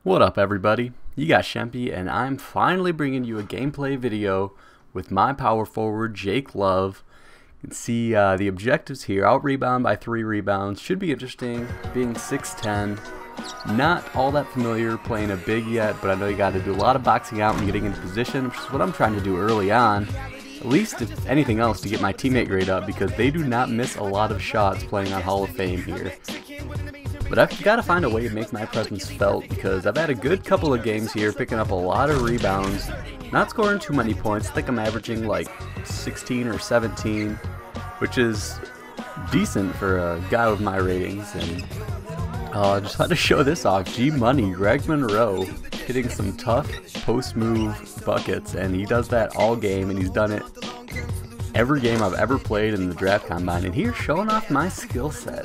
What up everybody, you got Shempy and I'm finally bringing you a gameplay video with my power forward Jake Love. You can see the objectives here. Out rebound by 3 rebounds, should be interesting, being 6'10". Not all that familiar playing a big yet, but I know you got to do a lot of boxing out and getting into position, which is what I'm trying to do early on. At least if anything else to get my teammate grade up, because they do not miss a lot of shots playing on Hall of Fame here. But I've got to find a way to make my presence felt, because I've had a good couple of games here picking up a lot of rebounds, not scoring too many points. I think I'm averaging like 16 or 17, which is decent for a guy with my ratings. And I just had to show this off. G-Money, Greg Monroe, hitting some tough post-move buckets, and he does that all game, and he's done it every game I've ever played in the draft combine. And here's showing off my skill set.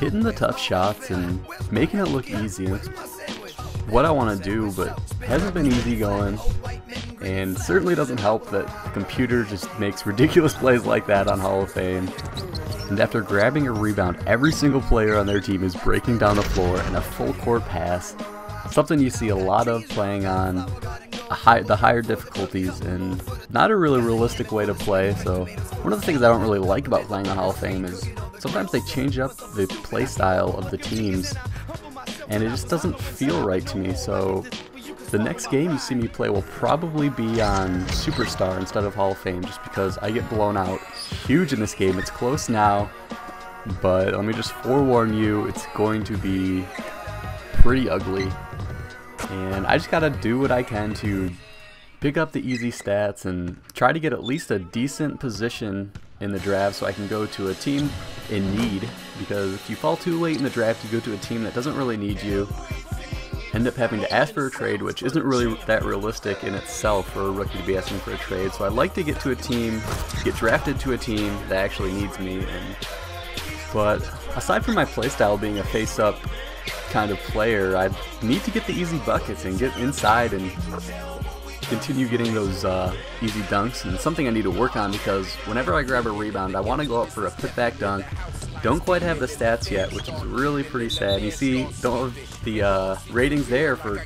Hitting the tough shots and making it look easy. That's what I want to do, but hasn't been easy going, and certainly doesn't help that the computer just makes ridiculous plays like that on Hall of Fame. And after grabbing a rebound, every single player on their team is breaking down the floor in a full court pass, something you see a lot of playing on the higher difficulties, and not a really realistic way to play. So one of the things I don't really like about playing on Hall of Fame is sometimes they change up the play style of the teams, and it just doesn't feel right to me. So the next game you see me play will probably be on Superstar instead of Hall of Fame, just because I get blown out huge in this game. It's close now, but let me just forewarn you, it's going to be pretty ugly. And I just gotta do what I can to pick up the easy stats and try to get at least a decent position in the draft so I can go to a team in need, because if you fall too late in the draft, you go to a team that doesn't really need you, end up having to ask for a trade, which isn't really that realistic in itself for a rookie to be asking for a trade. So I'd like to get to a team, get drafted to a team that actually needs me. But aside from my playstyle being a face-up kind of player, I need to get the easy buckets and get inside and continue getting those easy dunks, and something I need to work on, because whenever I grab a rebound I want to go up for a putback dunk. Don't quite have the stats yet, which is really pretty sad. You see, don't have the ratings there for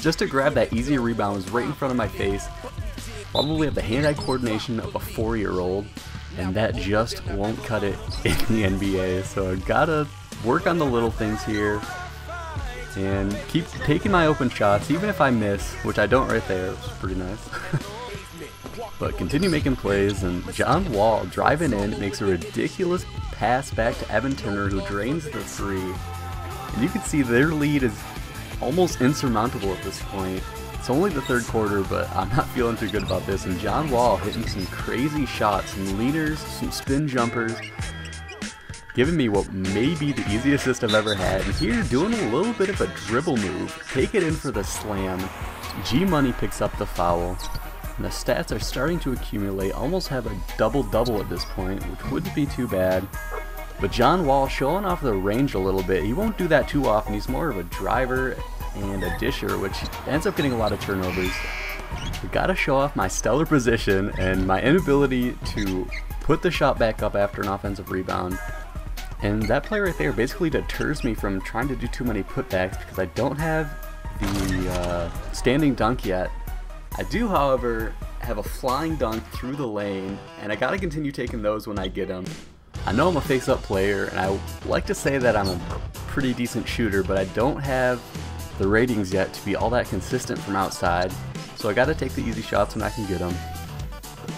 just to grab that easy rebound was right in front of my face. Probably have the hand-eye coordination of a 4-year-old, and that just won't cut it in the NBA. So I gotta work on the little things here and keep taking my open shots, even if I miss, which I don't right there. It was pretty nice. But continue making plays, and John Wall driving in makes a ridiculous pass back to Evan Turner, who drains the 3. And you can see their lead is almost insurmountable at this point. It's only the third quarter, but I'm not feeling too good about this. And John Wall hitting some crazy shots, some leaners, some spin jumpers, giving me what may be the easiest assist I've ever had. And here, doing a little bit of a dribble move, take it in for the slam. G-Money picks up the foul, and the stats are starting to accumulate. Almost have a double-double at this point, which wouldn't be too bad. But John Wall showing off the range a little bit. He won't do that too often. He's more of a driver and a disher, which ends up getting a lot of turnovers. I gotta show off my stellar position and my inability to put the shot back up after an offensive rebound. And that play right there basically deters me from trying to do too many putbacks, because I don't have the standing dunk yet. I do, however, have a flying dunk through the lane, and I gotta continue taking those when I get them. I know I'm a face-up player, and I like to say that I'm a pretty decent shooter, but I don't have the ratings yet to be all that consistent from outside, so I gotta take the easy shots when I can get them.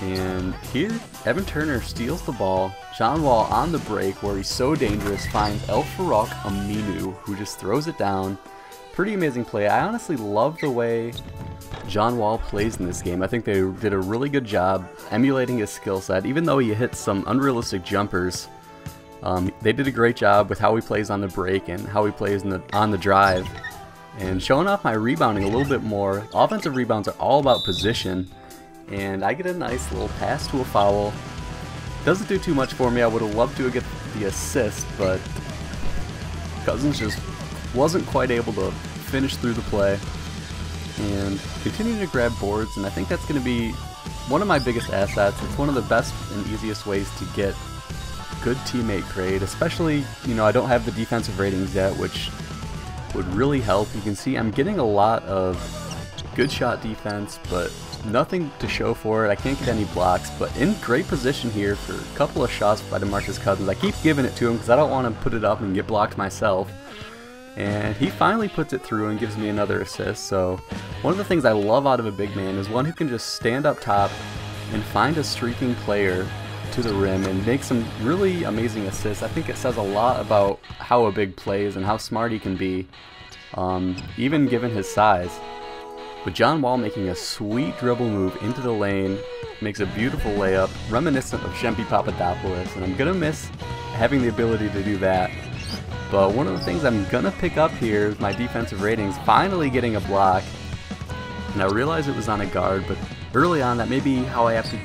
And here, Evan Turner steals the ball. John Wall on the break, where he's so dangerous, finds El Farouk Aminu, who just throws it down. Pretty amazing play. I honestly love the way John Wall plays in this game. I think they did a really good job emulating his skill set, even though he hits some unrealistic jumpers. They did a great job with how he plays on the break and how he plays on the drive. And showing off my rebounding a little bit more. Offensive rebounds are all about position, and I get a nice little pass to a foul. Doesn't do too much for me. I would have loved to get the assist, but Cousins just wasn't quite able to finish through the play. And continuing to grab boards, and I think that's going to be one of my biggest assets. It's one of the best and easiest ways to get good teammate grade, especially, you know, I don't have the defensive ratings yet, which would really help. You can see I'm getting a lot of good shot defense, but nothing to show for it. I can't get any blocks, but in great position here for a couple of shots by DeMarcus Cousins. I keep giving it to him because I don't want to put it up and get blocked myself. And he finally puts it through and gives me another assist. So one of the things I love out of a big man is one who can just stand up top and find a streaking player to the rim and make some really amazing assists. I think it says a lot about how a big plays and how smart he can be, even given his size. With John Wall making a sweet dribble move into the lane, makes a beautiful layup, reminiscent of Shempi Papadopoulos, and I'm going to miss having the ability to do that. But one of the things I'm going to pick up here is my defensive ratings, finally getting a block. And I realize it was on a guard, but early on that may be how I have to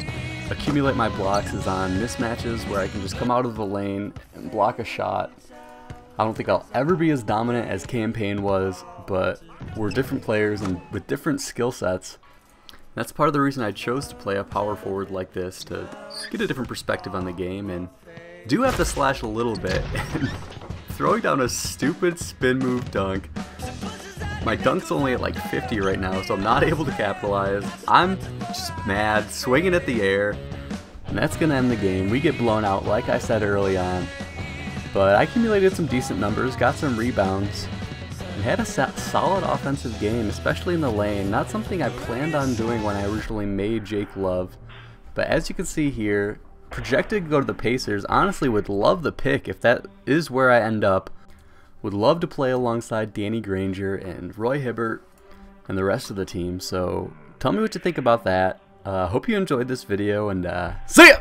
accumulate my blocks, is on mismatches where I can just come out of the lane and block a shot. I don't think I'll ever be as dominant as Campaign was, but we're different players and with different skill sets. That's part of the reason I chose to play a power forward like this, to get a different perspective on the game, and do have to slash a little bit. Throwing down a stupid spin move dunk. My dunk's only at like 50 right now, so I'm not able to capitalize. I'm just mad, swinging at the air, and that's going to end the game. We get blown out, like I said early on. But I accumulated some decent numbers, got some rebounds, and had a solid offensive game, especially in the lane. Not something I planned on doing when I originally made Jake Love. But as you can see here, projected to go to the Pacers. Honestly, would love the pick if that is where I end up. Would love to play alongside Danny Granger and Roy Hibbert and the rest of the team. So tell me what you think about that. Hope you enjoyed this video, and see ya!